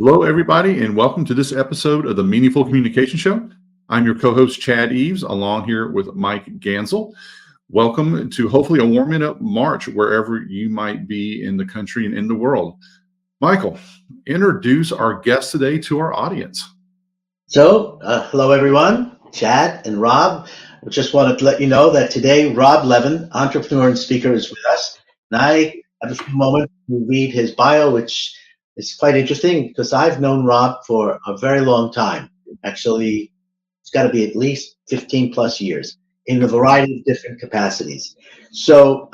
Hello, everybody, and welcome to this episode of the Meaningful Communication Show. I'm your co-host, Chad Eaves, along here with Mike Gansl. Welcome to hopefully a warming up March wherever you might be in the country and in the world. Michael, introduce our guest today to our audience. So, hello, everyone. Chad and Rob. I just wanted to let you know that today Rob Levin, entrepreneur and speaker, is with us. And I have a few moments to read his bio, which is quite interesting because I've known Rob for a very long time. Actually, it's got to be at least 15 plus years in a variety of different capacities. So,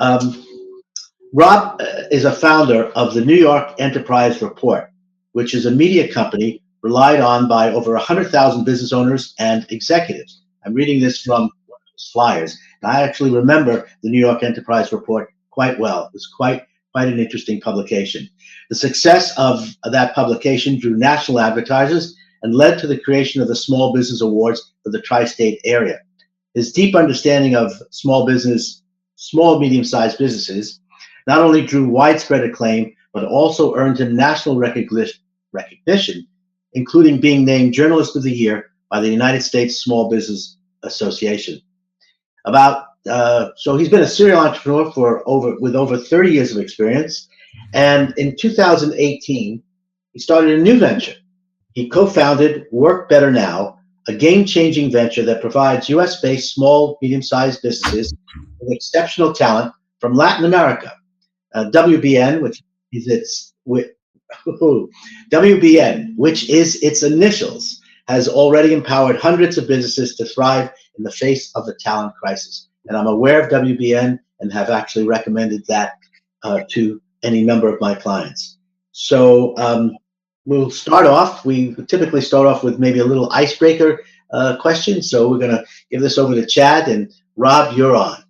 Rob is a founder of the New York Enterprise Report, which is a media company relied on by over 100,000 business owners and executives. I'm reading this from one of his flyers. And I actually remember the New York Enterprise Report quite well. It was quite an interesting publication. The success of that publication drew national advertisers and led to the creation of the Small Business Awards for the tri-state area. His deep understanding of small, medium-sized businesses not only drew widespread acclaim, but also earned him national recognition, including being named Journalist of the Year by the United States Small Business Association. So he's been a serial entrepreneur with over 30 years of experience. And in 2018, he started a new venture. He co-founded WorkBetterNow, a game-changing venture that provides US-based small, medium-sized businesses with exceptional talent from Latin America. WBN, which is its initials, has already empowered hundreds of businesses to thrive in the face of the talent crisis. And I'm aware of WBN and have actually recommended that to any number of my clients. So we'll start off. We typically start off with maybe a little icebreaker question. So we're going to give this over to Chad, and Rob, you're on.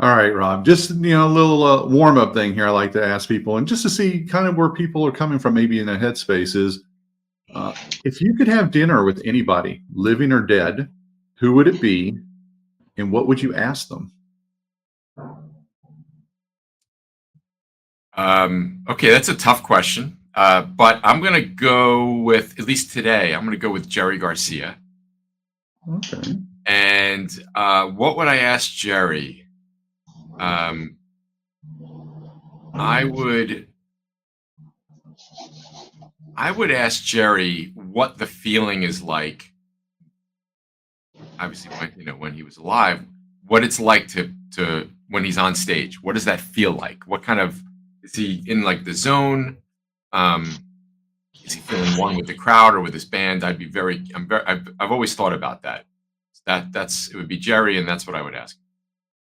All right, Rob, just, a little warm-up thing here I like to ask people, and just to see kind of where people are coming from maybe in their headspace is, if you could have dinner with anybody, living or dead, who would it be, and what would you ask them? Okay, that's a tough question, but I'm going to go with, at least today, I'm going to go with Jerry Garcia. Okay. And what would I ask Jerry? I would ask Jerry what the feeling is like. Obviously, when he was alive, what it's like to when he's on stage. What does that feel like? What kind of, is he in like the zone? Is he feeling one with the crowd or with his band? I've always thought about that. It would be Jerry, and that's what I would ask.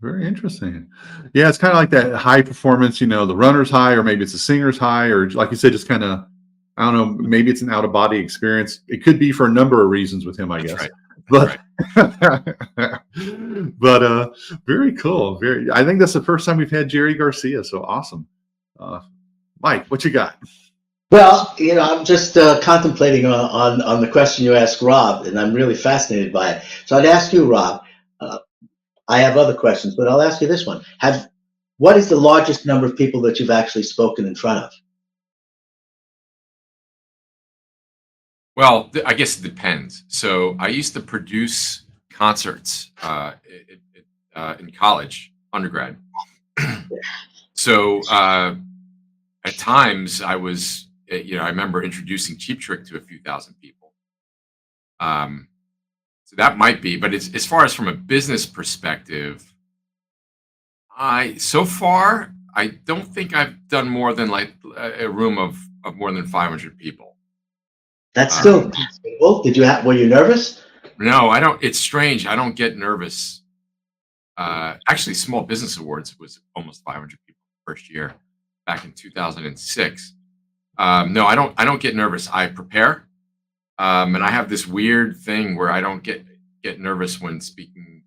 Very interesting. Yeah, it's kind of like that high performance, the runner's high, or maybe it's a singer's high, or like you said, just kind of, I don't know, maybe it's an out of body experience. It could be for a number of reasons with him, I guess. Right. But, but very cool. I think that's the first time we've had Jerry Garcia. So awesome. Mike, what you got? Well, I'm just contemplating on the question you asked Rob, and I'm really fascinated by it. So I'd ask you, Rob, I have other questions, but I'll ask you this one. What is the largest number of people that you've actually spoken in front of? Well, I guess it depends. So I used to produce concerts in college, undergrad. So at times I was, I remember introducing Cheap Trick to a few thousand people. So that might be, but as far as from a business perspective, so far I don't think I've done more than like a room of more than 500 people. That's still possible. Were you nervous? No, I don't. It's strange. I don't get nervous. Actually, Small Business Awards was almost 500 people first year back in 2006. No, I don't get nervous. I prepare. And I have this weird thing where I don't get nervous when speaking,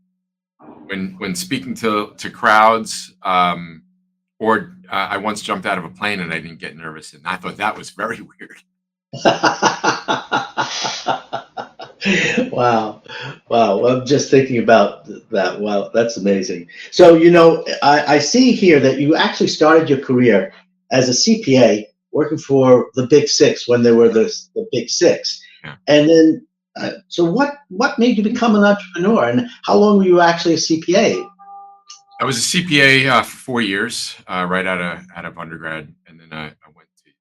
when speaking to crowds. Or I once jumped out of a plane and I didn't get nervous, and I thought that was very weird. Wow. Well, I'm just thinking about that. Wow, that's amazing. So, I see here that you actually started your career as a CPA working for the Big Six when they were the Big Six. Yeah. And then, so what made you become an entrepreneur, and how long were you actually a CPA? I was a CPA for 4 years, right out of undergrad, and then I went to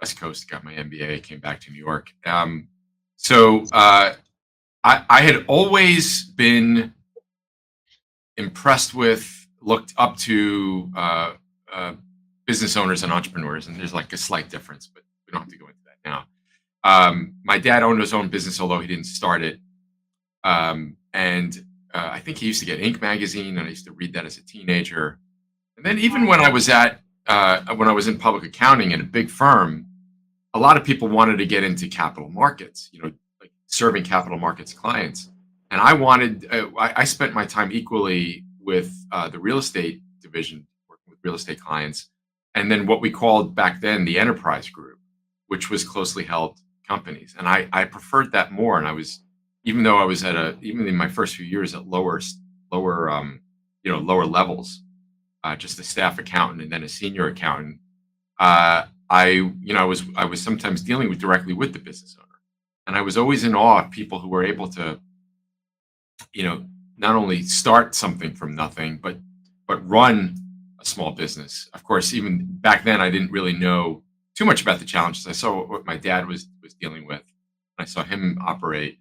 West Coast, got my MBA, came back to New York. I had always been impressed with, looked up to business owners and entrepreneurs, and there's like a slight difference, but we don't have to go into that now. My dad owned his own business, although he didn't start it. I think he used to get Inc. magazine, and I used to read that as a teenager. And then even when I was in public accounting in a big firm, a lot of people wanted to get into capital markets, like serving capital markets clients. And I spent my time equally with the real estate division, working with real estate clients, and then what we called back then the enterprise group, which was closely held companies. And I preferred that more. And even though I was even in my first few years at lower levels, just a staff accountant and then a senior accountant, I was sometimes dealing directly with the business owner. And I was always in awe of people who were able to, not only start something from nothing, but run a small business. Of course, even back then, I didn't really know too much about the challenges. I saw what my dad was dealing with, and I saw him operate.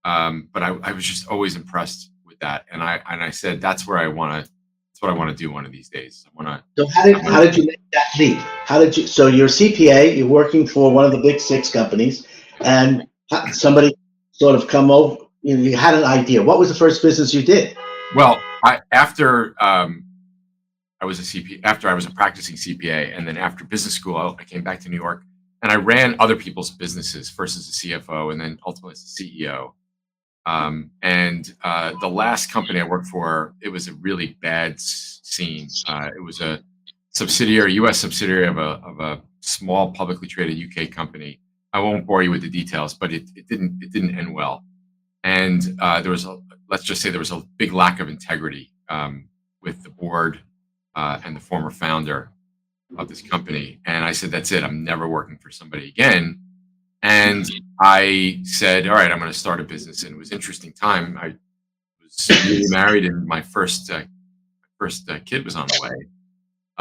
But I was just always impressed with that, and I said that's what I want to do one of these days. So how did you make that leap? So you're a CPA, you're working for one of the Big Six companies, and somebody sort of come over. You had an idea. What was the first business you did? Well, after I was a practicing CPA, and then after business school, I came back to New York, and I ran other people's businesses, first as a CFO, and then ultimately as a CEO. The last company I worked for, it was a really bad scene. It was a U.S. subsidiary of a small publicly traded UK company. I won't bore you with the details, but it didn't end well. And let's just say there was a big lack of integrity with the board and the former founder of this company. And I said, that's it. I'm never working for somebody again. And I said, all right, I'm going to start a business. And it was an interesting time. I was newly married, and my first kid was on the way.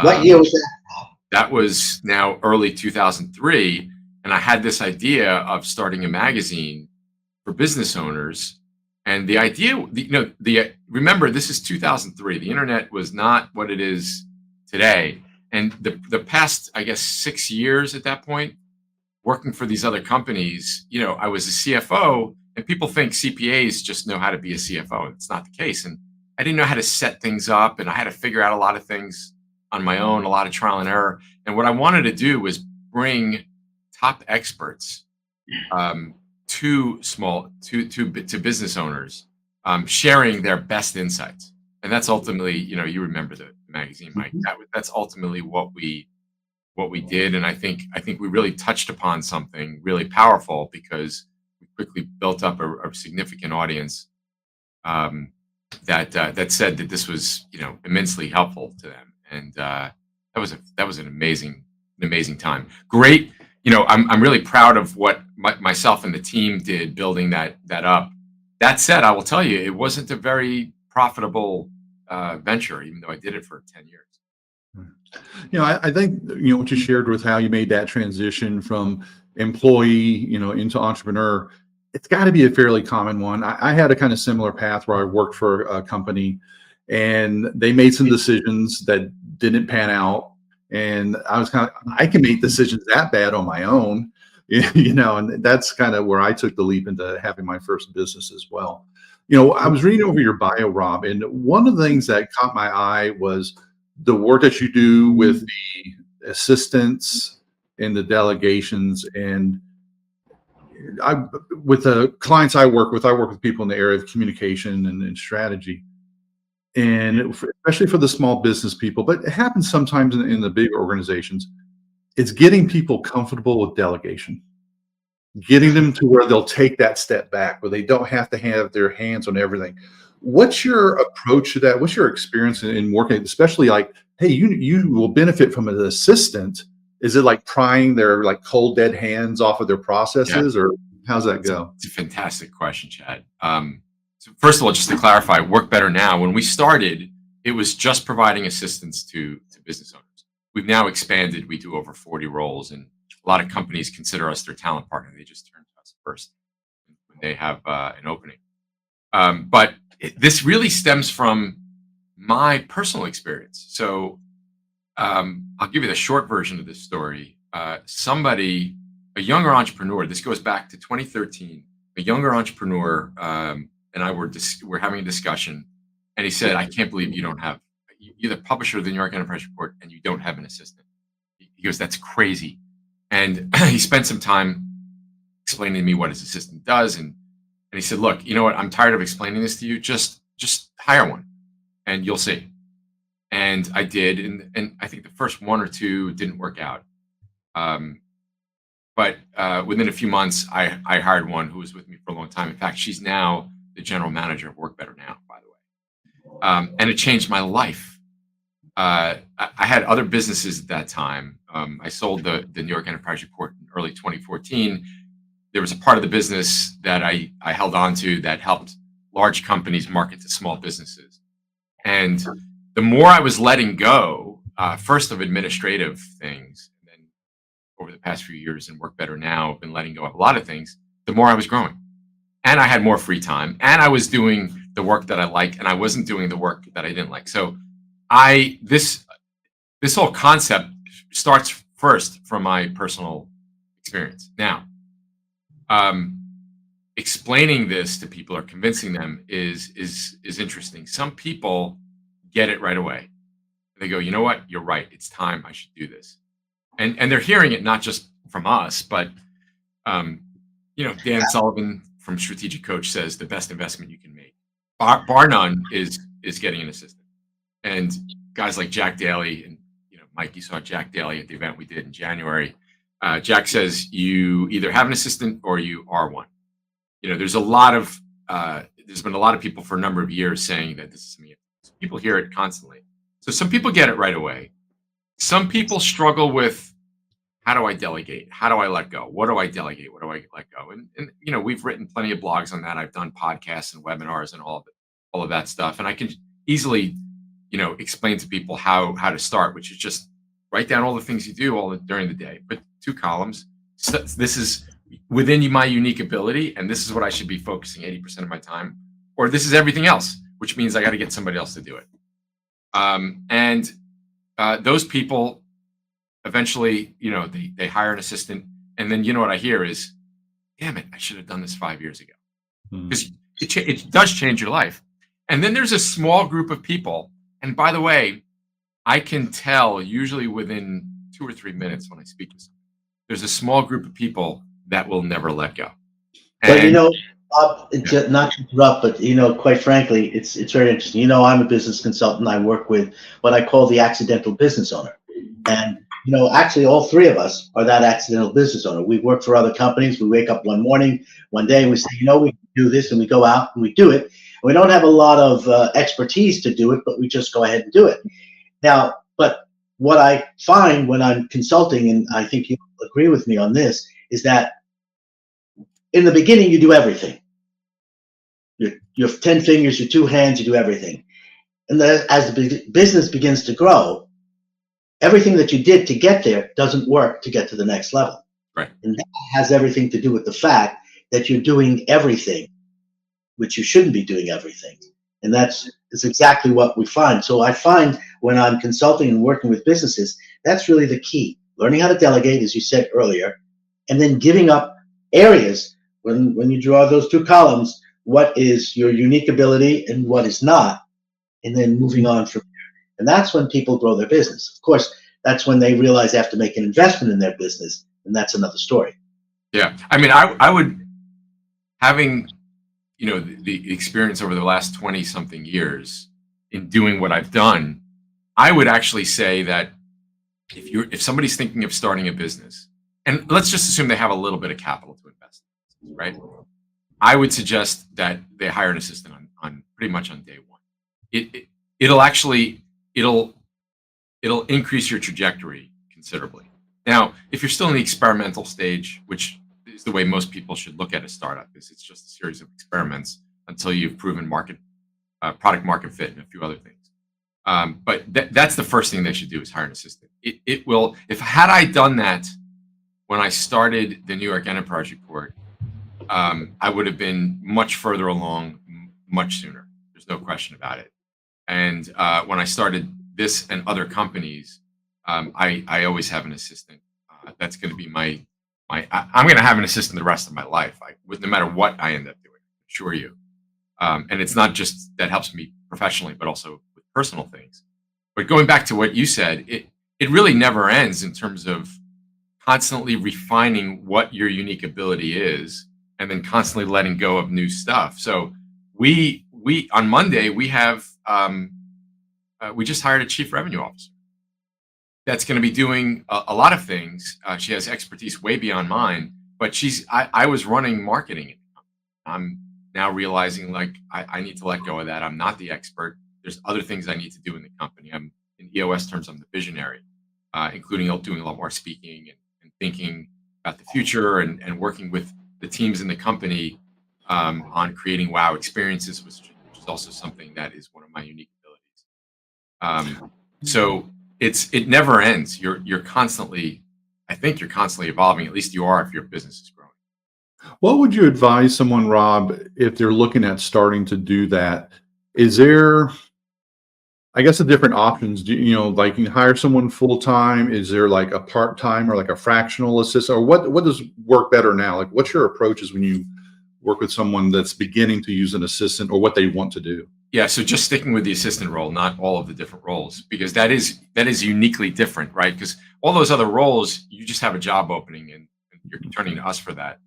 What year was that? That was now early 2003. And I had this idea of starting a magazine for business owners. And the idea, remember, this is 2003. The internet was not what it is today. And the past, I guess, 6 years at that point, working for these other companies, I was a CFO, and people think CPAs just know how to be a CFO. It's not the case. And I didn't know how to set things up, and I had to figure out a lot of things on my own, a lot of trial and error. And what I wanted to do was bring top experts to business owners, sharing their best insights. And that's ultimately, you remember the magazine, Mike. That's ultimately what we did. And I think we really touched upon something really powerful, because we quickly built up a significant audience that said that this was, immensely helpful to them. And that was an amazing time. Great. I'm really proud of what myself and the team did building that up. That said, I will tell you, it wasn't a very profitable venture, even though I did it for 10 years. I think, what you shared with how you made that transition from employee, into entrepreneur, it's got to be a fairly common one. I had a kind of similar path where I worked for a company, and they made some decisions that didn't pan out. And I was I can make decisions that bad on my own, and that's kind of where I took the leap into having my first business as well. I was reading over your bio, Rob, and one of the things that caught my eye was the work that you do with the assistants and the delegations. And with the clients I work with people in the area of communication and strategy. And especially for the small business people, but it happens sometimes in the big organizations. It's getting people comfortable with delegation, getting them to where they'll take that step back, where they don't have to have their hands on everything. What's your approach to that? What's your experience in working, especially like, hey, you will benefit from an assistant, is it like prying their like cold dead hands off of their processes, Yeah. or how's that go? It's a fantastic question, Chad. So first of all, just to clarify, Work Better Now, when we started, it was just providing assistance to business owners. We've now expanded. We do over 40 roles, and a lot of companies consider us their talent partner. They just turn to us first when they have an opening. But this really stems from my personal experience. So I'll give you the short version of this story. A younger entrepreneur, this goes back to 2013, a younger entrepreneur and I were having a discussion, and he said, I can't believe you're the publisher of the New York Enterprise Report and you don't have an assistant. He goes, that's crazy. And he spent some time explaining to me what his assistant does. And he said, look, you know what? I'm tired of explaining this to you. Just hire one and you'll see. And I did. And I think the first one or two didn't work out. But within a few months, I hired one who was with me for a long time. In fact, she's now the general manager of WorkBetterNow, by the way. And it changed my life. I had other businesses at that time. I sold the New York Enterprise Report in early 2014. There was a part of the business that I held on to that helped large companies market to small businesses. And the more I was letting go, first of administrative things, and then over the past few years in Work Better Now, I've been letting go of a lot of things, the more I was growing. And I had more free time, and I was doing the work that I like, and I wasn't doing the work that I didn't like. So this whole concept starts first from my personal experience. Now, explaining this to people or convincing them is interesting. Some people get it right away. They go, you know what? You're right. It's time. I should do this. And they're hearing it not just from us, but Dan Sullivan from Strategic Coach says the best investment you can make, bar none, is getting an assistant. And guys like Jack Daly and Mike, you saw Jack Daly at the event we did in January. Jack says you either have an assistant or you are one. There's been a lot of people for a number of years saying that this is me. People hear it constantly. So some people get it right away. Some people struggle with, how do I delegate? How do I let go? What do I delegate? What do I let go? And we've written plenty of blogs on that. I've done podcasts and webinars and all of that stuff. And I can easily, explain to people how to start, which is just write down all the things you do during the day. Put 2 columns. So this is within my unique ability, and this is what I should be focusing 80% of my time. Or this is everything else, which means I got to get somebody else to do it. And those people eventually, they hire an assistant, and then what I hear is, damn it, I should have done this 5 years ago. Because it does change your life. And then there's a small group of people, and by the way, I can tell usually within 2 or 3 minutes when I speak to someone, there's a small group of people that will never let go. But Bob, not to interrupt, but quite frankly, it's very interesting. I'm a business consultant. I work with what I call the accidental business owner, and actually, all 3 of us are that accidental business owner. We work for other companies. We wake up one day, and we say, we can do this, and we go out and we do it. We don't have a lot of expertise to do it, but we just go ahead and do it. Now, but what I find when I'm consulting, and I think you agree with me on this, is that in the beginning, you do everything. You have 10 fingers, your 2 hands, you do everything. And as the business begins to grow, everything that you did to get there doesn't work to get to the next level. Right. And that has everything to do with the fact that you're doing everything, which you shouldn't be doing everything. And that's exactly what we find. So I find when I'm consulting and working with businesses, that's really the key. Learning how to delegate, as you said earlier, and then giving up areas. When you draw those 2 columns, what is your unique ability and what is not, and then moving on from there. And that's when people grow their business. Of course, that's when they realize they have to make an investment in their business, and that's another story. Yeah. I mean, I would, having, the experience over the last 20 something years in doing what I've done, I would actually say that if somebody's thinking of starting a business, and let's just assume they have a little bit of capital to invest, right? I would suggest that they hire an assistant on pretty much on day one. It'll increase your trajectory considerably. Now, if you're still in the experimental stage, which is the way most people should look at a startup, is it's just a series of experiments until you've proven product market fit and a few other things. But that's the first thing they should do is hire an assistant. It will. If had I done that when I started the New York Enterprise Report, I would have been much further along much sooner. There's no question about it. And when I started this and other companies, I always have an assistant. That's going to be I'm going to have an assistant the rest of my life, no matter what I end up doing. I assure you. And it's not just that helps me professionally, but also with personal things. But going back to what you said, it really never ends in terms of constantly refining what your unique ability is, and then constantly letting go of new stuff. So we on Monday we have we just hired a chief revenue officer that's going to be doing a lot of things. She has expertise way beyond mine, but I was running marketing. I'm now realizing like I need to let go of that. I'm not the expert. There's other things I need to do in the company. I'm in EOS terms, I'm the visionary, including doing a lot more speaking and thinking about the future and working with the teams in the company on creating wow experiences, which is also something that is one of my unique abilities. So it never ends. You're constantly, I think you're constantly evolving. At least you are if your business is growing. What would you advise someone, Rob, if they're looking at starting to do that? Is there, I guess, the different options? Like you can hire someone full time? Is there like a part time or like a fractional assistant? Or what does work better now? Like, what's your approaches when you work with someone that's beginning to use an assistant or what they want to do? Yeah, so just sticking with the assistant role, not all of the different roles, because that is uniquely different, right? Because all those other roles, you just have a job opening and you're turning to us for that.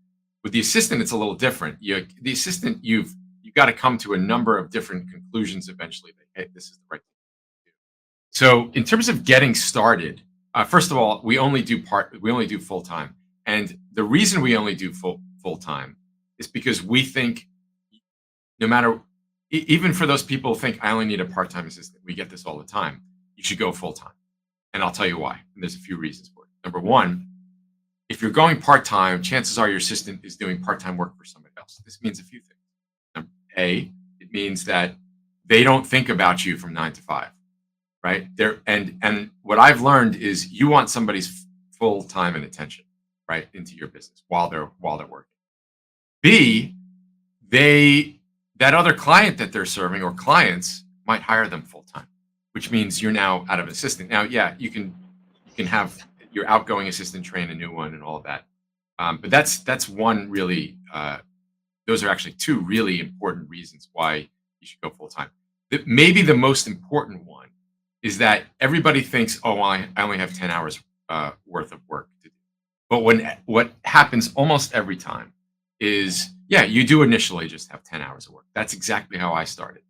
With the assistant, it's a little different. The assistant, you've got to come to a number of different conclusions eventually that, hey, this is the right thing to do. So in terms of getting started, first of all, we only do full time, and the reason we only do full time is because we think no matter. Even for those people who think I only need a part-time assistant, we get this all the time. You should go full-time. And I'll tell you why. And there's a few reasons for it. Number one, if you're going part-time, chances are your assistant is doing part-time work for somebody else. This means a few things. A, it means that they don't think about you from 9 to 5, right? And what I've learned is you want somebody's full time and attention, right, into your business while they're working. B, that other client that they're serving or clients might hire them full time, which means you're now out of an assistant. Now, yeah, you can have your outgoing assistant train a new one and all of that, but that's one really. Those are actually two really important reasons why you should go full time. Maybe the most important one is that everybody thinks, oh, well, I only have 10 hours worth of work to do. But what happens almost every time is, yeah, you do initially just have 10 hours of work. That's exactly how I started.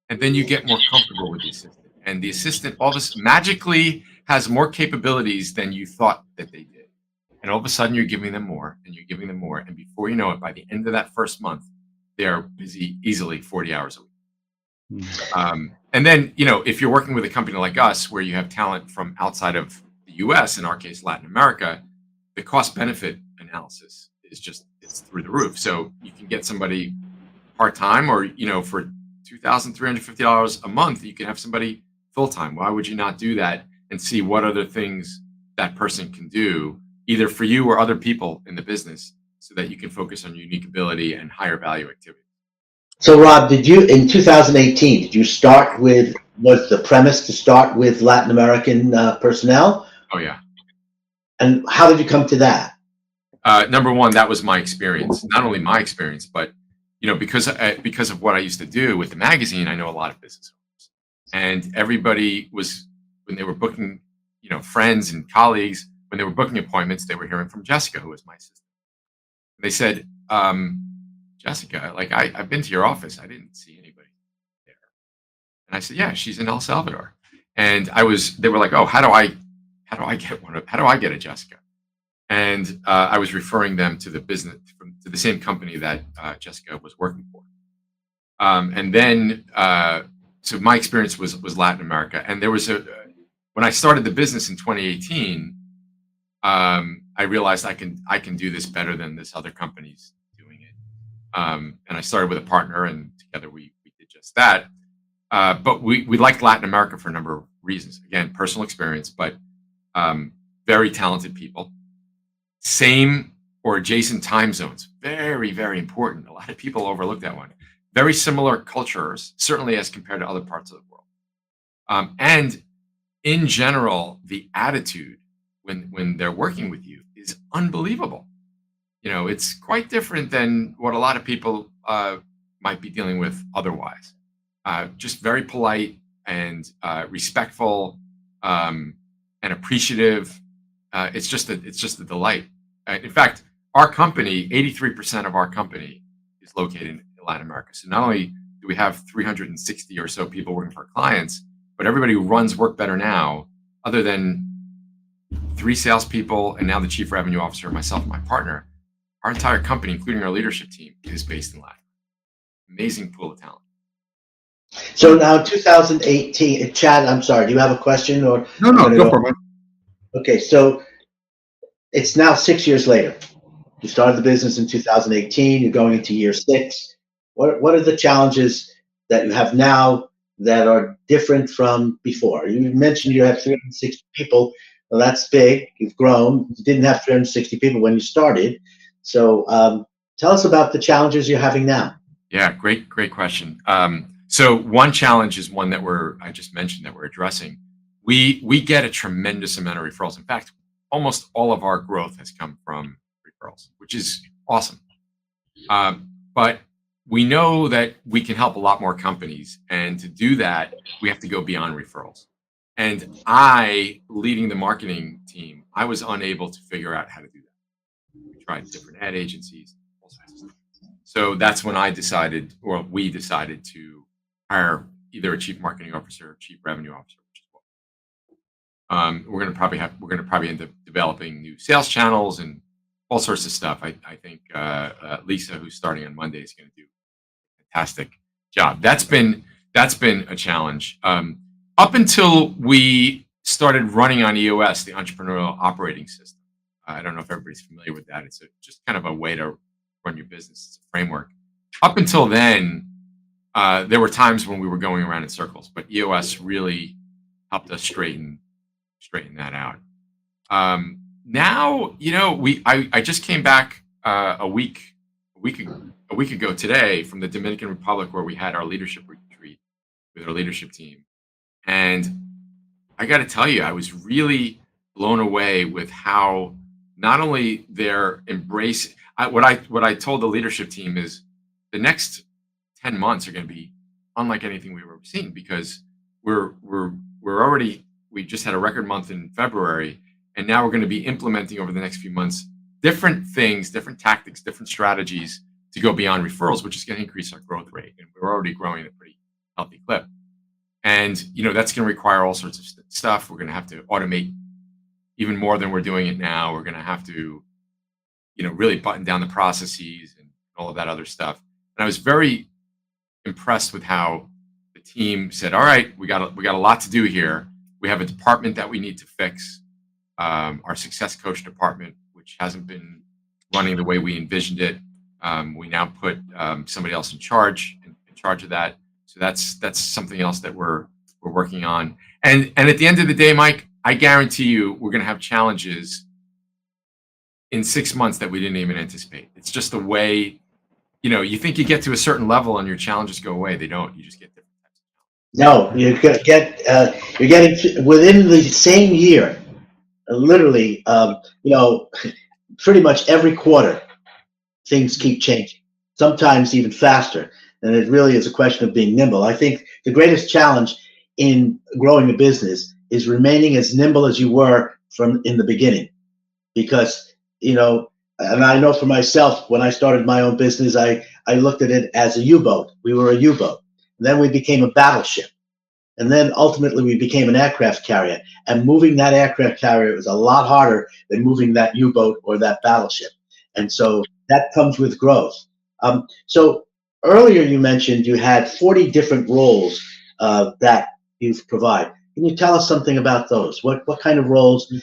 And then you get more comfortable with the assistant. And the assistant all of a sudden magically has more capabilities than you thought that they did. And all of a sudden you're giving them more and you're giving them more. And before you know it, by the end of that first month, they're busy easily 40 hours a week. And then, if you're working with a company like us, where you have talent from outside of the US, in our case, Latin America, the cost benefit analysis is it's through the roof. So you can get somebody part-time or, for $2,350 a month, you can have somebody full-time. Why would you not do that and see what other things that person can do, either for you or other people in the business, so that you can focus on unique ability and higher value activity? So, Rob, in 2018, was the premise to start with Latin American personnel? Oh, yeah. And how did you come to that? Number one, that was my experience. Not only my experience, but because of what I used to do with the magazine, I know a lot of business owners, and everybody was, when they were booking, friends and colleagues, when they were booking appointments, they were hearing from Jessica, who was my assistant. They said, Jessica, like I've been to your office, I didn't see anybody there. And I said, yeah, she's in El Salvador. And they were like, oh, how do I get a Jessica? And I was referring them to the the same company that Jessica was working for. And then, so my experience was Latin America. And there was when I started the business in 2018, I realized I can do this better than this other company's doing it. And I started with a partner, and together we did just that. But we liked Latin America for a number of reasons. Again, personal experience, but very talented people. Same or adjacent time zones. Very, very important. A lot of people overlook that one. Very similar cultures, certainly as compared to other parts of the world. And in general, the attitude when they're working with you is unbelievable. It's quite different than what a lot of people might be dealing with otherwise. Just very polite and respectful, and appreciative. It's just a delight. In fact, our company, 83% of our company is located in Latin America. So not only do we have 360 or so people working for our clients, but everybody who runs WorkBetterNow, other than 3 salespeople and now the chief revenue officer, myself and my partner, our entire company, including our leadership team, is based in Latin. Amazing pool of talent. So now 2018, Chad, I'm sorry, do you have a question or? No, go for it. Okay, so it's now 6 years later. You started the business in 2018. You're going into year 6. What are the challenges that you have now that are different from before? You mentioned you have 360 people. Well, that's big. You've grown. You didn't have 360 people when you started. So tell us about the challenges you're having now. Yeah, great question. So one challenge is one that I just mentioned that we're addressing. We get a tremendous amount of referrals. In fact, almost all of our growth has come from referrals, which is awesome. But we know that we can help a lot more companies. And to do that, we have to go beyond referrals. And leading the marketing team, I was unable to figure out how to do that. We tried different ad agencies, all sorts of stuff. So that's when we decided to hire either a chief marketing officer or chief revenue officer, which is what we're going to probably end up developing new sales channels and all sorts of stuff. I think Lisa, who's starting on Monday, is going to do a fantastic job. That's been a challenge. Up until we started running on EOS, the Entrepreneurial Operating System. I don't know if everybody's familiar with that. It's just kind of a way to run your business. It's a framework. Up until then, there were times when we were going around in circles, but EOS really helped us straighten that out. Now, I just came back a week ago today from the Dominican Republic, where we had our leadership retreat with our leadership team. And I got to tell you, I was really blown away with how not only their embrace. What I told the leadership team is the next 10 months are going to be unlike anything we've ever seen, because we just had a record month in February, and now we're going to be implementing over the next few months different things, different tactics, different strategies to go beyond referrals, which is going to increase our growth rate. And we're already growing at a pretty healthy clip. And, that's going to require all sorts of stuff. We're going to have to automate even more than we're doing it now. We're going to have to, really button down the processes and all of that other stuff. And I was very impressed with how the team said, all right, we got a lot to do here. We have a department that we need to fix, our success coach department, which hasn't been running the way we envisioned it. We now put somebody else in charge of that. So that's something else that we're working on. And at the end of the day, Mike, I guarantee you we're going to have challenges in 6 months that we didn't even anticipate. It's just the way, you think you get to a certain level and your challenges go away. They don't. You just get different types of challenges. No, you're getting within the same year, literally, pretty much every quarter, things keep changing, sometimes even faster. And it really is a question of being nimble. I think the greatest challenge in growing a business is remaining as nimble as you were from in the beginning. Because, and I know for myself, when I started my own business, I looked at it as a U-boat. We were a U-boat. And then we became a battleship. And then ultimately we became an aircraft carrier. And moving that aircraft carrier was a lot harder than moving that U-boat or that battleship. And so that comes with growth. So earlier you mentioned you had 40 different roles that you provide. Can you tell us something about those? What kind of roles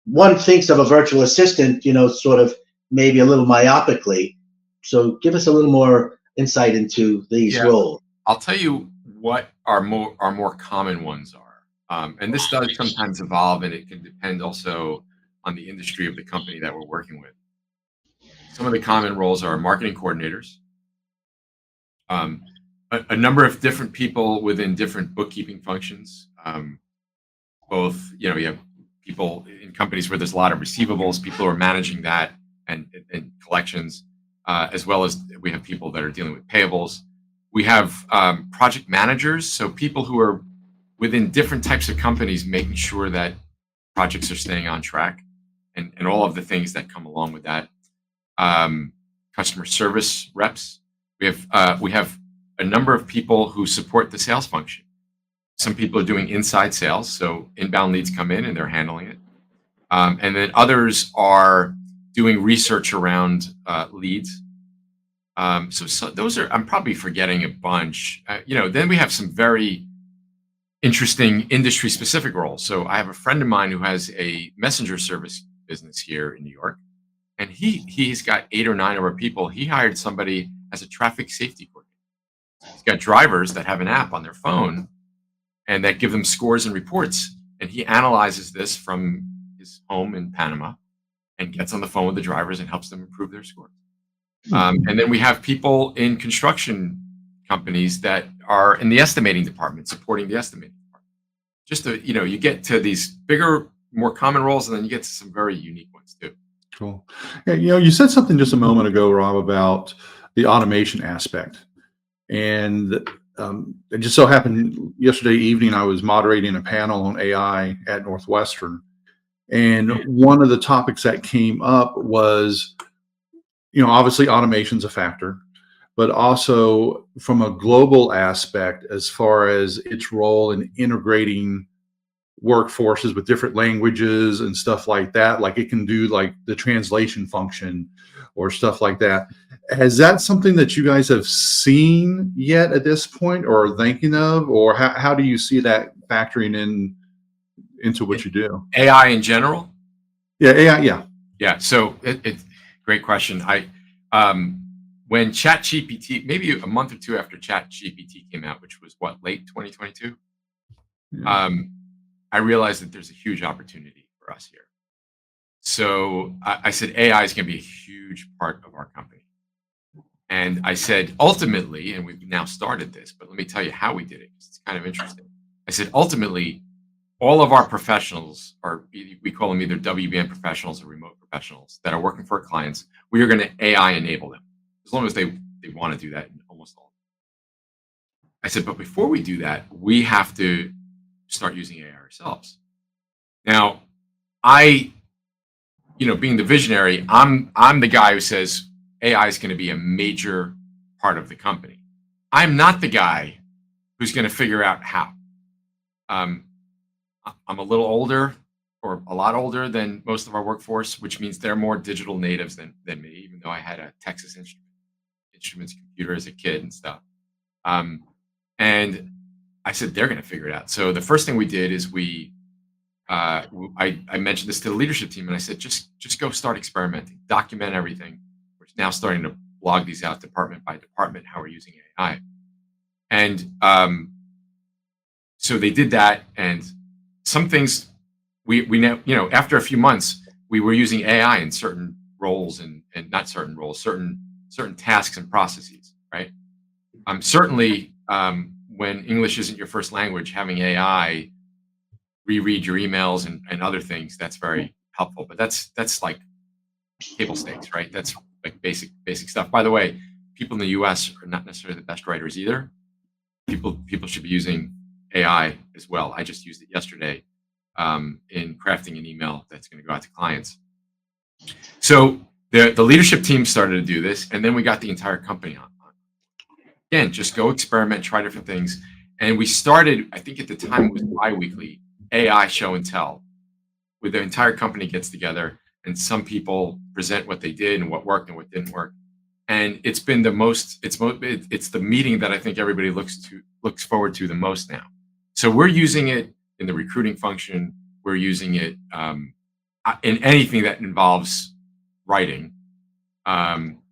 one thinks of a virtual assistant, sort of maybe a little myopically. So give us a little more insight into these Yeah, roles. I'll tell you what our more common ones are, and this does sometimes evolve, and it can depend also on the industry of the company that we're working with. Some of the common roles are marketing coordinators, um, a number of different people within different bookkeeping functions. Both, you have people in companies where there's a lot of receivables, people who are managing that and collections, as well as we have people that are dealing with payables. We have project managers, so people who are within different types of companies, making sure that projects are staying on track, and all of the things that come along with that. Um, Customer service reps. We have a number of people who support the sales function. Some people are doing inside sales, so inbound leads come in and they're handling it. And then others are doing research around leads. So those are, I'm probably forgetting a bunch. Then we have some very interesting industry specific roles. So I have a friend of mine who has a messenger service business here in New York, and he's got 8 or 9 of our people. He hired somebody as a traffic safety coordinator. He's got drivers that have an app on their phone and that give them scores and reports. And he analyzes this from his home in Panama and gets on the phone with the drivers and helps them improve their scores. And then we have people in construction companies that are in the estimating department, supporting the estimating department. Just to, you get to these bigger, more common roles, and then you get to some very unique ones too. Cool. Yeah, you said something just a moment ago, Rob, about the automation aspect. And it just so happened yesterday evening, I was moderating a panel on AI at Northwestern. And one of the topics that came up was, obviously automation's a factor, but also from a global aspect, as far as its role in integrating workforces with different languages and stuff like that. Like it can do like the translation function or stuff like that. Has that something that you guys have seen yet at this point or are thinking of, or how do you see that factoring into what you do? AI in general? Yeah, AI, yeah. Yeah. So it's great question. When ChatGPT, maybe a month or two after ChatGPT came out, which was late 2022, Yeah. I realized that there's a huge opportunity for us here. So I said AI is going to be a huge part of our company. And I said, ultimately, and we've now started this, but let me tell you how we did it, 'cause it's kind of interesting. I said, ultimately, all of our professionals we call them either WBN professionals or remote professionals that are working for our clients, we are going to AI enable them as long as they want to do that in almost all. I said, but before we do that, we have to start using AI ourselves. Now, being the visionary, I'm the guy who says AI is going to be a major part of the company. I'm not the guy who's going to figure out how. I'm a little older, or a lot older than most of our workforce, which means they're more digital natives than me, even though I had a Texas Instruments computer as a kid and stuff. And I said, they're going to figure it out. So the first thing we did is I mentioned this to the leadership team, and I said, just go start experimenting, document everything. We're now starting to log these out department by department, how we're using AI. And so they did that, and some things we know, after a few months, we were using AI in certain roles and not certain roles, certain tasks and processes, right? Certainly, when English isn't your first language, having AI reread your emails and other things, that's very helpful. But that's like table stakes, right? That's like basic stuff. By the way, people in the US are not necessarily the best writers either. People should be using AI as well. I just used it yesterday in crafting an email that's going to go out to clients. So the leadership team started to do this, and then we got the entire company on. Again, just go experiment, try different things. And we started, I think at the time it was bi-weekly, AI show and tell, where the entire company gets together and some people present what they did and what worked and what didn't work. And it's been it's the meeting that I think everybody looks forward to the most now. So we're using it in the recruiting function. We're using it in anything that involves writing.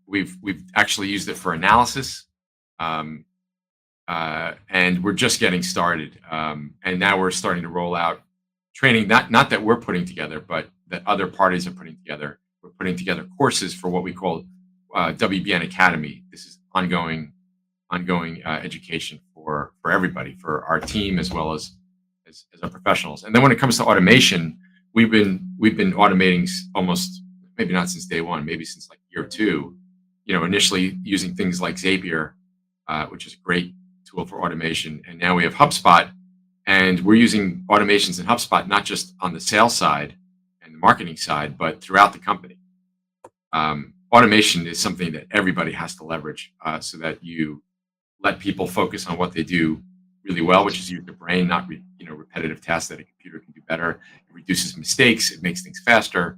We've actually used it for analysis, and we're just getting started. And now we're starting to roll out training, not that we're putting together, but that other parties are putting together. We're putting together courses for what we call WBN Academy. This is ongoing education for everybody, for our team as well as our professionals. And then when it comes to automation, we've been automating almost, maybe not since day one, maybe since like year two. Initially using things like Zapier, which is a great tool for automation, and now we have HubSpot, and we're using automations in HubSpot not just on the sales side and the marketing side, but throughout the company. Automation is something that everybody has to leverage, so that you let people focus on what they do really well, which is use their brain, not repetitive tasks that a computer can do better. It reduces mistakes. It makes things faster.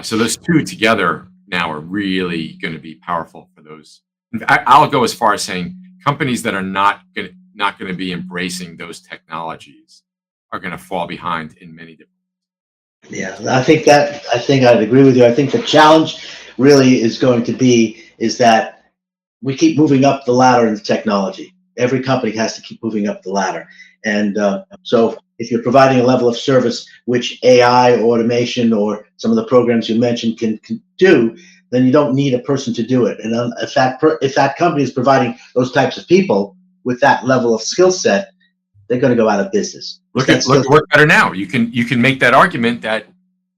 So those two together now are really going to be powerful for those. I'll go as far as saying companies that are not going to be embracing those technologies are going to fall behind in many different ways. Yeah, I think I'd agree with you. I think the challenge really is going to be is that we keep moving up the ladder in the technology. Every company has to keep moving up the ladder. And so if you're providing a level of service which AI or automation or some of the programs you mentioned can do, then you don't need a person to do it. And if that company is providing those types of people with that level of skill set, they're going to go out of business. Look at WorkBetterNow. You can make that argument that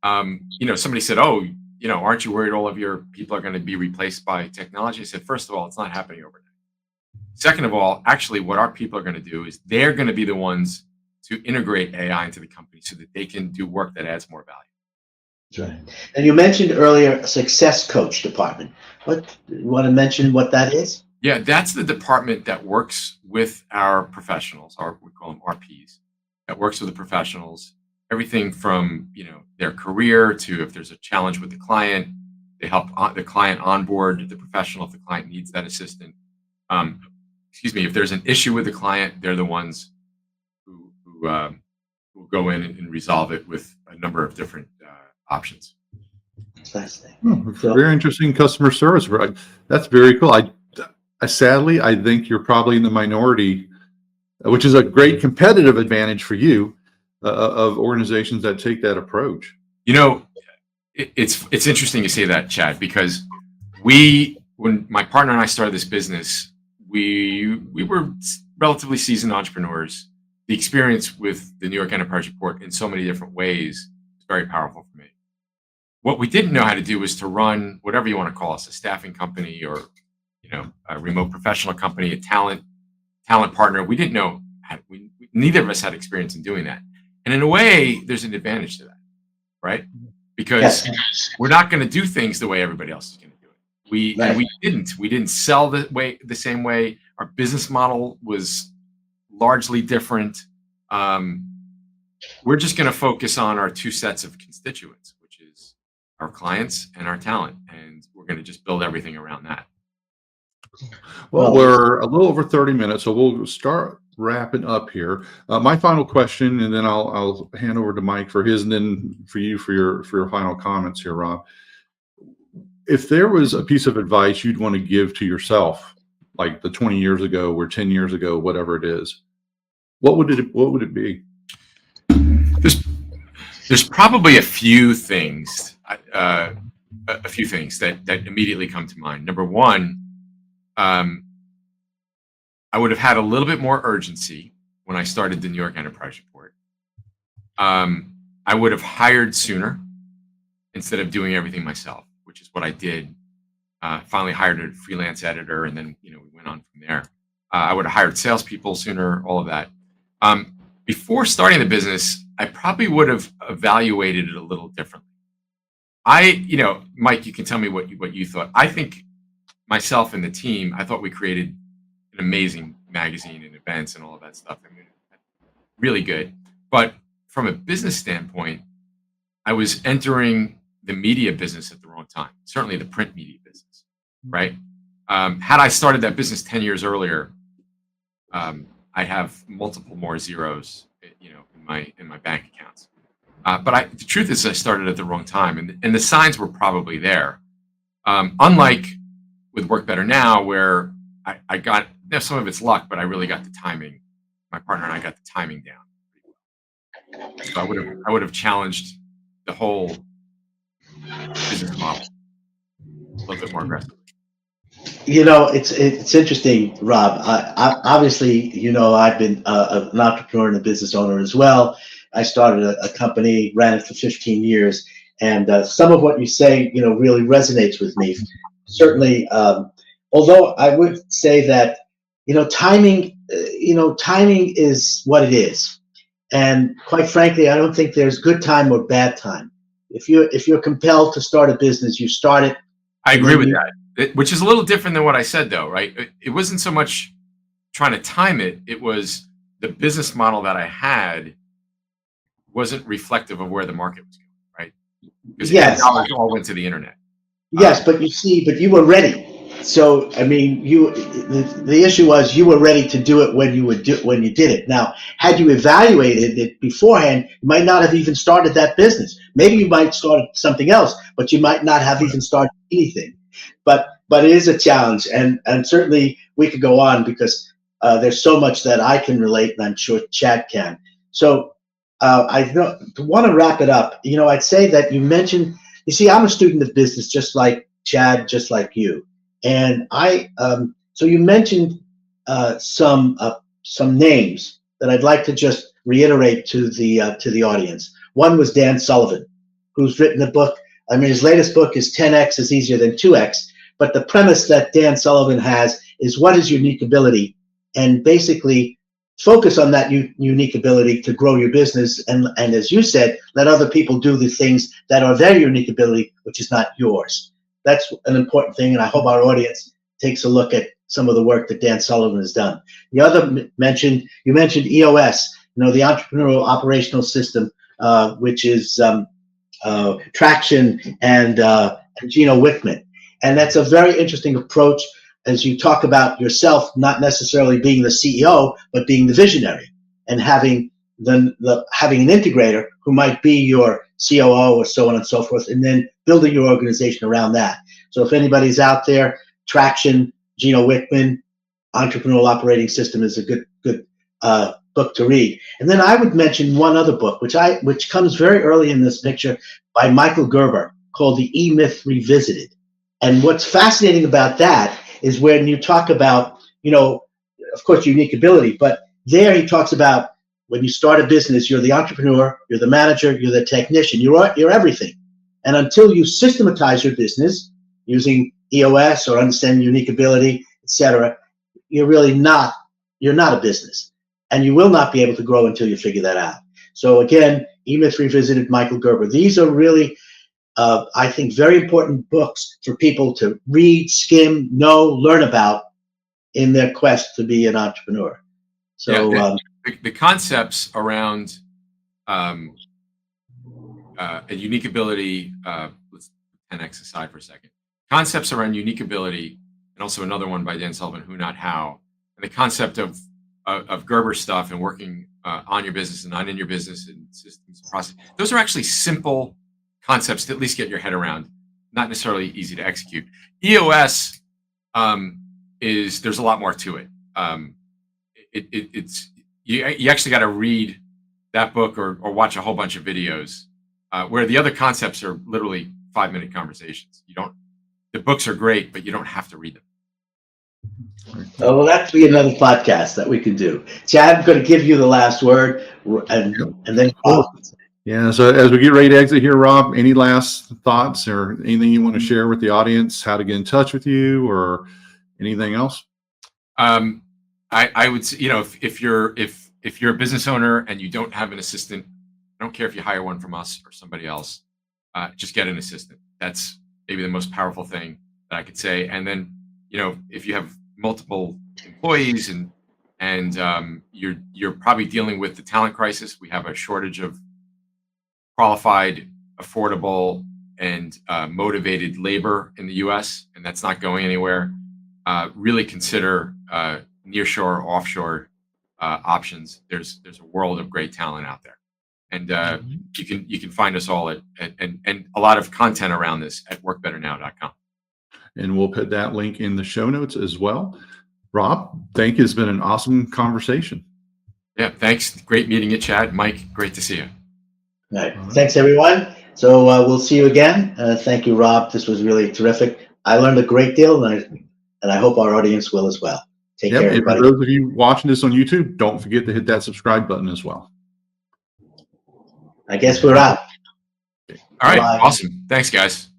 somebody said, "Oh, aren't you worried all of your people are going to be replaced by technology?" I said, first of all, it's not happening overnight. Second of all, actually, what our people are going to do is they're going to be the ones to integrate AI into the company so that they can do work that adds more value. That's right. And you mentioned earlier a success coach department. You want to mention what that is? Yeah, that's the department that works with our professionals, we call them RPs, that works with the professionals. Everything from their career to if there's a challenge with the client, they help the client onboard the professional if the client needs that assistant. If there's an issue with the client, they're the ones who will go in and resolve it with a number of different options. Very interesting customer service. That's very cool. Sadly, I think you're probably in the minority, which is a great competitive advantage for you, of organizations that take that approach. It's interesting you say that, Chad, because when my partner and I started this business, we were relatively seasoned entrepreneurs. The experience with the New York Enterprise Report in so many different ways is very powerful for me. What we didn't know how to do was to run whatever you want to call us, a staffing company or a remote professional company, a talent partner. We didn't know neither of us had experience in doing that. And in a way, there's an advantage to that, right? Because we're not going to do things the way everybody else is going to do it. We didn't sell the same way. Our business model was largely different. We're just going to focus on our two sets of constituents, which is our clients and our talent. And we're going to just build everything around that. Well, we're a little over 30 minutes, so we'll start wrapping up here. My final question, and then I'll hand over to Mike for his, and then for you for your final comments here, Rob. If there was a piece of advice you'd want to give to yourself, like the 20 years ago or 10 years ago, whatever it is, what would it be? There's probably a few things that immediately come to mind. Number one, I would have had a little bit more urgency when I started the New York Enterprise Report. I would have hired sooner instead of doing everything myself, which is what I did. Finally hired a freelance editor, and then we went on from there. I would have hired salespeople sooner, all of that. Before starting the business, I probably would have evaluated it a little differently. Mike, you can tell me what you thought. I think myself and the team, I thought we created an amazing magazine and events and all of that stuff. I mean, really good. But from a business standpoint, I was entering the media business at the wrong time. Certainly the print media business, right? Had I started that business 10 years earlier, I'd have multiple more zeros, in my bank accounts. But the truth is, I started at the wrong time, and the signs were probably there. Unlike with Work Better Now, where I got some of it's luck, but I really got the timing. My partner and I got the timing down. So I would have challenged the whole business model a little bit more aggressively. It's interesting, Rob. Obviously, I've been an entrepreneur and a business owner as well. I started a company, ran it for 15 years, and some of what you say, really resonates with me. Certainly, although I would say that, timing is what it is, and quite frankly, I don't think there's good time or bad time. If you're compelled to start a business, you start it, I and agree then with you. that, which is a little different than what I said, though, right? It wasn't so much trying to time it; it was the business model that I had wasn't reflective of where the market was going, right? Because ad Yes. dollars all went to the internet. Yes, but you were ready. So I mean, the issue was you were ready to do it when you did it. Now, had you evaluated it beforehand, you might not have even started that business. Maybe you might start something else, but you might not have even started anything. But it is a challenge, and certainly we could go on because there's so much that I can relate, and I'm sure Chad can. So I want to wrap it up. I'd say that you mentioned. You see, I'm a student of business, just like Chad, just like you. And so you mentioned some names that I'd like to just reiterate to the audience. One was Dan Sullivan, who's written a book. I mean, his latest book is 10x is easier than 2x. But the premise that Dan Sullivan has is what is unique ability, and basically focus on that unique ability to grow your business, and as you said, let other people do the things that are their unique ability, which is not yours. That's an important thing, and I hope our audience takes a look at some of the work that Dan Sullivan has done. The other you mentioned EOS, the Entrepreneurial Operational System, which is Traction and Gino Wickman, and that's a very interesting approach as you talk about yourself not necessarily being the CEO, but being the visionary and having having an integrator who might be your COO or so on and so forth, and then building your organization around that. So if anybody's out there, Traction, Gino Wickman, Entrepreneurial Operating System is a good book to read. And then I would mention one other book, which comes very early in this picture, by Michael Gerber, called The E-Myth Revisited. And what's fascinating about that is when you talk about, of course, unique ability, but there he talks about when you start a business, you're the entrepreneur, you're the manager, you're the technician, you're everything. And until you systematize your business using EOS or understanding unique ability, etc., you're not a business. And you will not be able to grow until you figure that out. So again, E-Myth Revisited, Michael Gerber. These are really I think, very important books for people to read, skim, know, learn about in their quest to be an entrepreneur. So the concepts around a unique ability, let's 10x aside for a second. Concepts around unique ability, and also another one by Dan Sullivan, Who Not How, and the concept of Gerber stuff and working on your business and not in your business and systems process. Those are actually simple concepts to at least get your head around, not necessarily easy to execute. EOS there's a lot more to it. It's you actually got to read that book or watch a whole bunch of videos, where the other concepts are literally 5-minute conversations. The books are great, but you don't have to read them. well, that'd be another podcast that we could do. Chad, I'm going to give you the last word, and then. Yeah. So as we get ready to exit here, Rob, any last thoughts or anything you want to share with the audience? How to get in touch with you or anything else? I would say, if you're a business owner and you don't have an assistant, I don't care if you hire one from us or somebody else, just get an assistant. That's maybe the most powerful thing that I could say. And then, if you have multiple employees and you're probably dealing with the talent crisis, we have a shortage of qualified, affordable, and motivated labor in the U.S., and that's not going anywhere. Really consider nearshore, offshore options. There's a world of great talent out there, And you can find us all and a lot of content around this at WorkBetterNow.com. And we'll put that link in the show notes as well. Rob, thank you. It's been an awesome conversation. Yeah, thanks. Great meeting you, Chad. Mike, great to see you. All right. Thanks, everyone. So we'll see you again. Thank you, Rob. This was really terrific. I learned a great deal, and I hope our audience will as well. Take care, And everybody. for those of you watching this on YouTube, don't forget to hit that subscribe button as well. I guess we're out. All right. Bye. Awesome. Thanks, guys.